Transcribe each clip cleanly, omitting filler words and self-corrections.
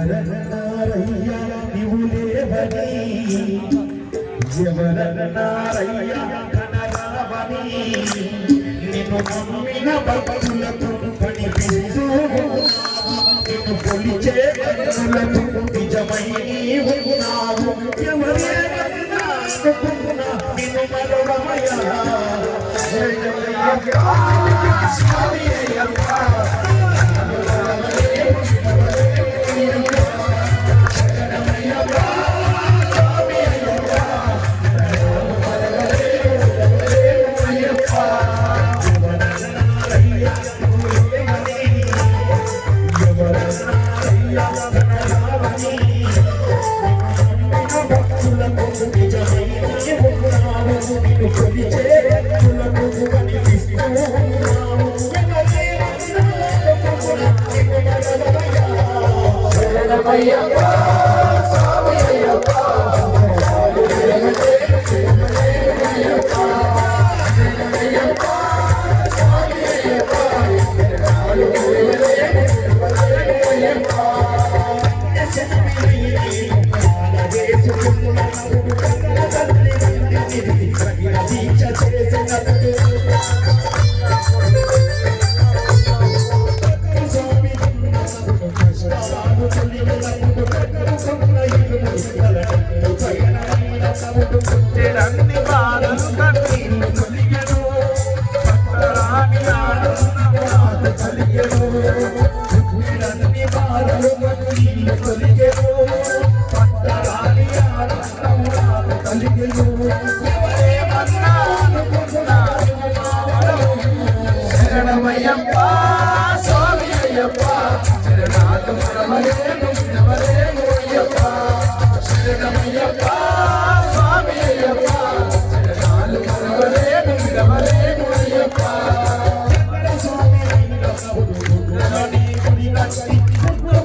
ఎవరన్నారయ్యా నీవు లేవని, ఎవరన్నారయ్యా కనరావని, నిన్ను నమ్మిన భక్తులకు కనిపిస్తూ నిన్ను కొలిచే భక్తులకు నిజమై నీవు ఉన్నావు. ఎవరేమన్నా అనుకున్నా నిన్ను మరవమయ్యా. స్వామి అయ్యప్ప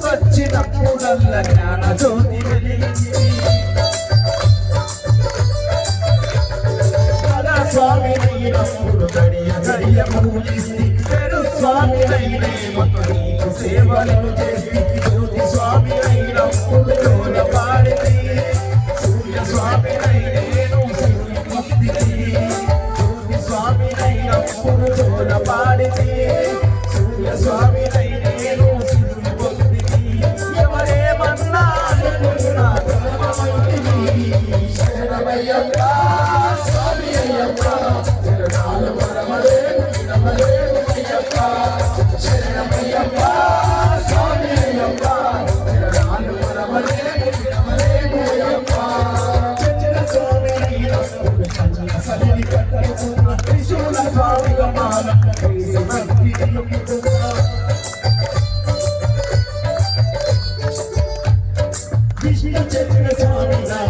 వచ్చినప్పుడల్లా జ్ఞాన జ్యోతి వెలిగింది. స్వామి అయినప్పుడు గడియ గడియ పూజిస్తే స్వామి అయిన సేవలను చేసి జ్యోతి స్వామి అయినప్పుడు జోల పాడితే సూర్య స్వామి అయినేను జ్యోతి స్వామి అయినప్పుడు జోల పాడితే సూర్య స్వామి అయినేను ఎవరేమన్నా శరణమయ్యప్ప స్వామి అయ్యప్ప శరణాలు వరమలేను వినమలేను అయ్యప్ప శరణమయ్యప్ప స్వామి అయ్యప్ప శరణాలు వరమలేను వినమలేను అయ్యప్ప చంచల స్వామి అయ్యప్ప చంచల సలిని కట్టుకున్న త్రిశూల స్వామిగా మాల కైసి భక్తి నిలుపుతున్నా విష్ణు చంద్ర స్వామిగా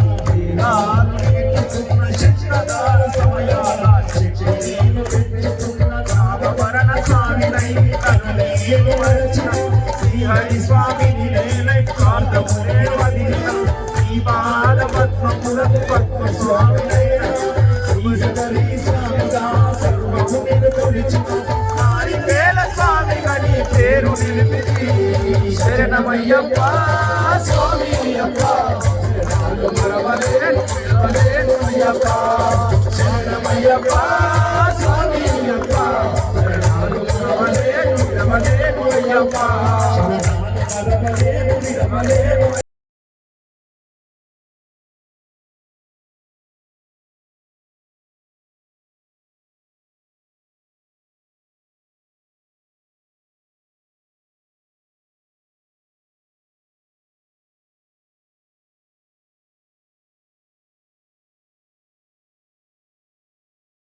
శ్రీహరి స్వామిని ఈ బాల పద్మపురకు పద్మ స్వామి శ్రీహరి స్వామిగా సర్వముని కొలిచిన నారికేల స్వామి గని పేరు నిలిపి శరణమయ్యప్ప స్వామి అయ్యప్ప శరణాలు మరవలేను అయ్యప్ప శరణమయ్యప్ప స్వామి అయ్యప్ప